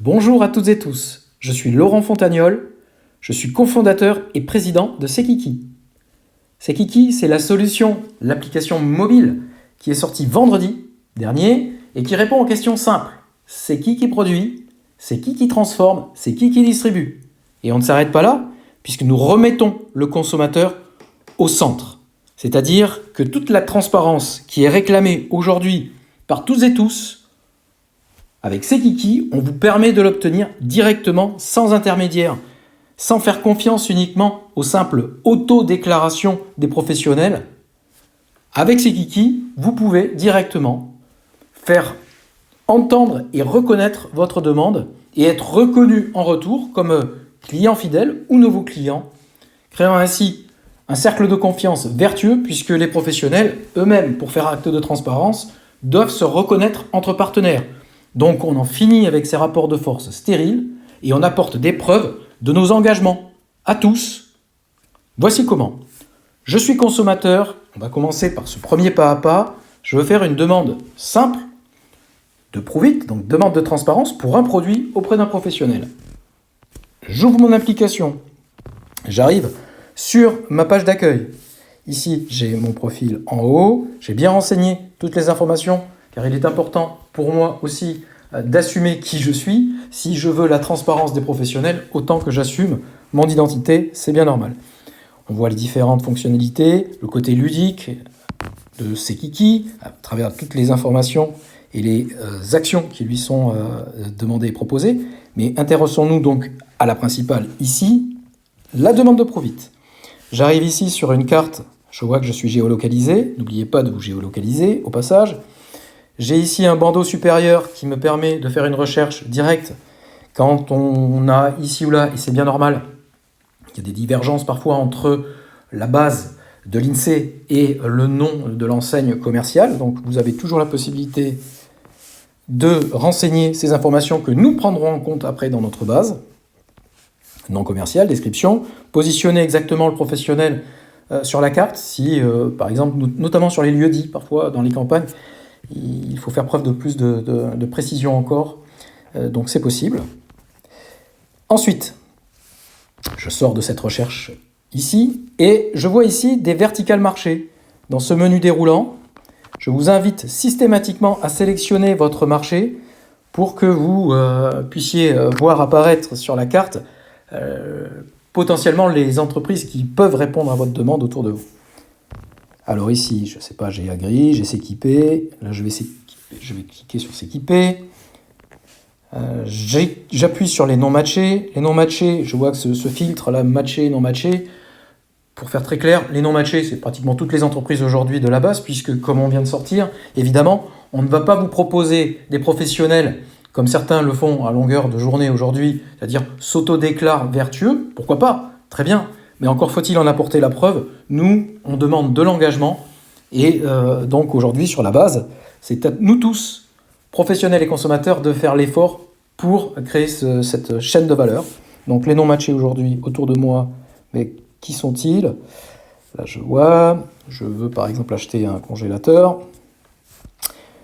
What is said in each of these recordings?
Bonjour à toutes et tous, je suis Laurent Fontagnol, je suis cofondateur et président de C'est Kiki. C'est Kiki, c'est la solution, l'application mobile qui est sortie vendredi dernier et qui répond aux questions simples. C'est qui produit, c'est qui transforme, c'est qui distribue. Et on ne s'arrête pas là, puisque nous remettons le consommateur au centre. C'est-à-dire que toute la transparence qui est réclamée aujourd'hui par tous et tous, avec C'est Kiki, on vous permet de l'obtenir directement, sans intermédiaire, sans faire confiance uniquement aux simples auto-déclarations des professionnels. Avec C'est Kiki, vous pouvez directement faire entendre et reconnaître votre demande et être reconnu en retour comme client fidèle ou nouveau client, créant ainsi un cercle de confiance vertueux puisque les professionnels eux-mêmes, pour faire acte de transparence, doivent se reconnaître entre partenaires. Donc on en finit avec ces rapports de force stériles et on apporte des preuves de nos engagements à tous. Voici comment. Je suis consommateur, on va commencer par ce premier pas à pas. Je veux faire une demande simple de Prove It, donc demande de transparence pour un produit auprès d'un professionnel. J'ouvre mon application, j'arrive sur ma page d'accueil. Ici, j'ai mon profil en haut, j'ai bien renseigné toutes les informations car il est important pour moi aussi d'assumer qui je suis. Si je veux la transparence des professionnels, autant que j'assume mon identité, c'est bien normal. On voit les différentes fonctionnalités, le côté ludique de C'est Kiki, à travers toutes les informations et les actions qui lui sont demandées et proposées. Mais intéressons-nous donc à la principale ici, la demande de Prove It. J'arrive ici sur une carte, je vois que je suis géolocalisé. N'oubliez pas de vous géolocaliser au passage. J'ai ici un bandeau supérieur qui me permet de faire une recherche directe quand on a ici ou là, et c'est bien normal, il y a des divergences parfois entre la base de l'INSEE et le nom de l'enseigne commerciale. Donc vous avez toujours la possibilité de renseigner ces informations que nous prendrons en compte après dans notre base. Nom commercial, description, positionner exactement le professionnel sur la carte, si par exemple, notamment sur les lieux-dits, parfois dans les campagnes, il faut faire preuve de plus de précision encore, donc c'est possible. Ensuite, je sors de cette recherche ici, et je vois ici des verticales marchés. Dans ce menu déroulant, je vous invite systématiquement à sélectionner votre marché pour que vous puissiez voir apparaître sur la carte potentiellement les entreprises qui peuvent répondre à votre demande autour de vous. Alors ici, je ne sais pas, j'ai Agri, j'ai S'équiper. Là, je vais cliquer sur S'équiper. J'appuie sur les non matchés. Les non matchés, je vois que ce filtre là, matché, non matché. Pour faire très clair, les non matchés, c'est pratiquement toutes les entreprises aujourd'hui de la base, puisque comme on vient de sortir, évidemment, on ne va pas vous proposer des professionnels comme certains le font à longueur de journée aujourd'hui, c'est-à-dire s'auto-déclarent vertueux. Pourquoi pas? Très bien. Mais encore faut-il en apporter la preuve. Nous, on demande de l'engagement. Et donc aujourd'hui, sur la base, c'est à nous tous, professionnels et consommateurs, de faire l'effort pour créer cette chaîne de valeur. Donc les non matchés aujourd'hui autour de moi, mais qui sont-ils? Là, je vois, je veux par exemple acheter un congélateur.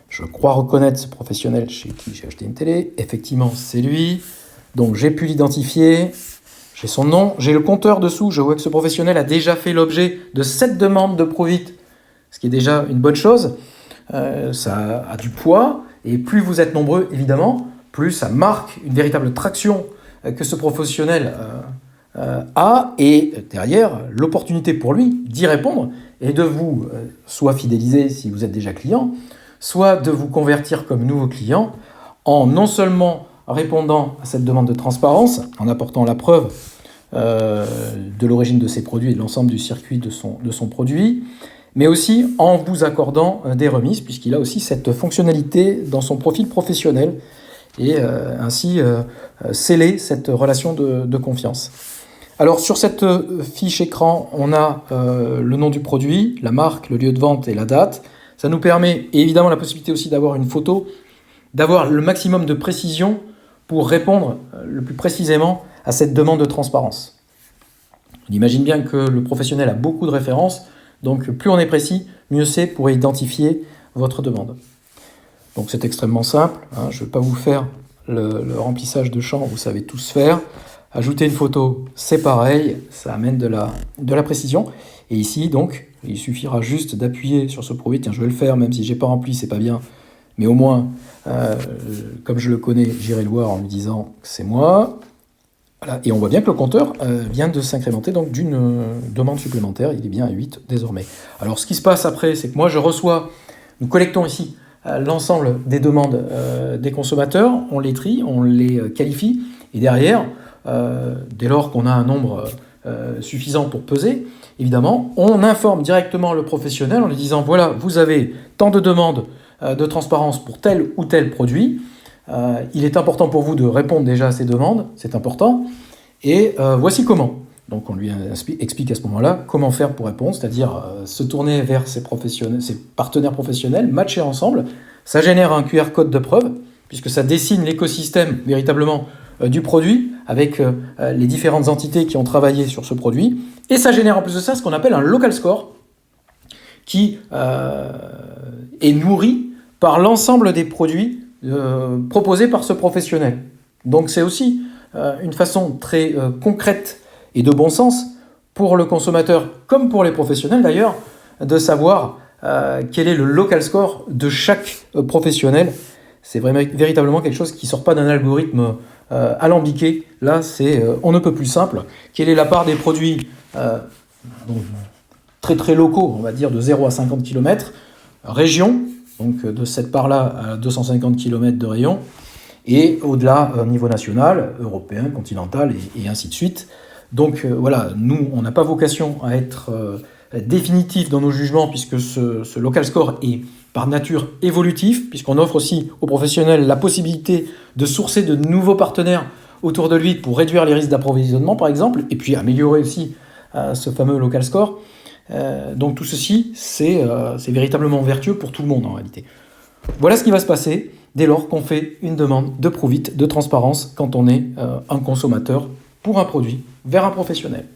Je crois reconnaître ce professionnel chez qui j'ai acheté une télé. Effectivement, c'est lui. Donc j'ai pu l'identifier. J'ai son nom, j'ai le compteur dessous, je vois que ce professionnel a déjà fait l'objet de 7 demandes de Prove It, ce qui est déjà une bonne chose. Ça a du poids, et plus vous êtes nombreux, évidemment, plus ça marque une véritable traction que ce professionnel a, et derrière, l'opportunité pour lui d'y répondre, et de vous soit fidéliser si vous êtes déjà client, soit de vous convertir comme nouveau client, en non seulement répondant à cette demande de transparence, en apportant la preuve de l'origine de ses produits et de l'ensemble du circuit de son produit, mais aussi en vous accordant des remises, puisqu'il a aussi cette fonctionnalité dans son profil professionnel, et ainsi sceller cette relation de confiance. Alors sur cette fiche écran, on a le nom du produit, la marque, le lieu de vente et la date. Ça nous permet, et évidemment la possibilité aussi d'avoir une photo, d'avoir le maximum de précision pour répondre le plus précisément à cette demande de transparence. On imagine bien que le professionnel a beaucoup de références, donc plus on est précis, mieux c'est pour identifier votre demande. Donc c'est extrêmement simple, je ne vais pas vous faire le remplissage de champs, vous savez tous faire. Ajouter une photo, c'est pareil, ça amène de la précision. Et ici, donc, il suffira juste d'appuyer sur ce produit. Tiens, je vais le faire, même si j'ai pas rempli, c'est pas bien. Mais au moins, comme je le connais, j'irai le voir en lui disant que c'est moi. Voilà. Et on voit bien que le compteur vient de s'incrémenter donc d'une demande supplémentaire. Il est bien à 8 désormais. Alors, ce qui se passe après, c'est que moi, nous collectons ici l'ensemble des demandes des consommateurs, on les trie, on les qualifie, et derrière, dès lors qu'on a un nombre suffisant pour peser, évidemment, on informe directement le professionnel en lui disant voilà, vous avez tant de demandes de transparence pour tel ou tel produit, il est important pour vous de répondre déjà à ces demandes, c'est important, et voici comment. Donc on lui explique à ce moment-là comment faire pour répondre, c'est-à-dire se tourner vers ses partenaires professionnels, matcher ensemble. Ça génère un QR code de preuve, puisque ça dessine l'écosystème véritablement du produit, avec les différentes entités qui ont travaillé sur ce produit. Et ça génère en plus de ça ce qu'on appelle un local score, qui est nourri par l'ensemble des produits proposés par ce professionnel. Donc c'est aussi une façon très concrète et de bon sens pour le consommateur, comme pour les professionnels d'ailleurs, de savoir quel est le local score de chaque professionnel. C'est véritablement quelque chose qui ne sort pas d'un algorithme alambiqué. Là, c'est on ne peut plus simple. Quelle est la part des produits donc, très très locaux, on va dire de 0 à 50 km, région, donc de cette part-là à 250 km de rayon, et au-delà, au niveau national, européen, continental, et ainsi de suite. Donc voilà, nous, on n'a pas vocation à être définitif dans nos jugements, puisque ce local score est par nature évolutif, puisqu'on offre aussi aux professionnels la possibilité de sourcer de nouveaux partenaires autour de lui pour réduire les risques d'approvisionnement, par exemple, et puis améliorer aussi ce fameux local score. Donc tout ceci, c'est véritablement vertueux pour tout le monde en réalité. Voilà ce qui va se passer dès lors qu'on fait une demande de prove it, de transparence, quand on est un consommateur pour un produit vers un professionnel.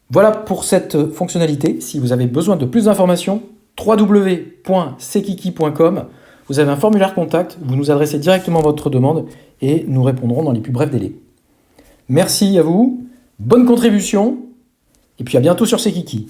Voilà pour cette fonctionnalité. Si vous avez besoin de plus d'informations, www.sekiki.com, vous avez un formulaire contact, vous nous adressez directement votre demande et nous répondrons dans les plus brefs délais. Merci à vous, bonne contribution, et puis à bientôt sur Sekiki.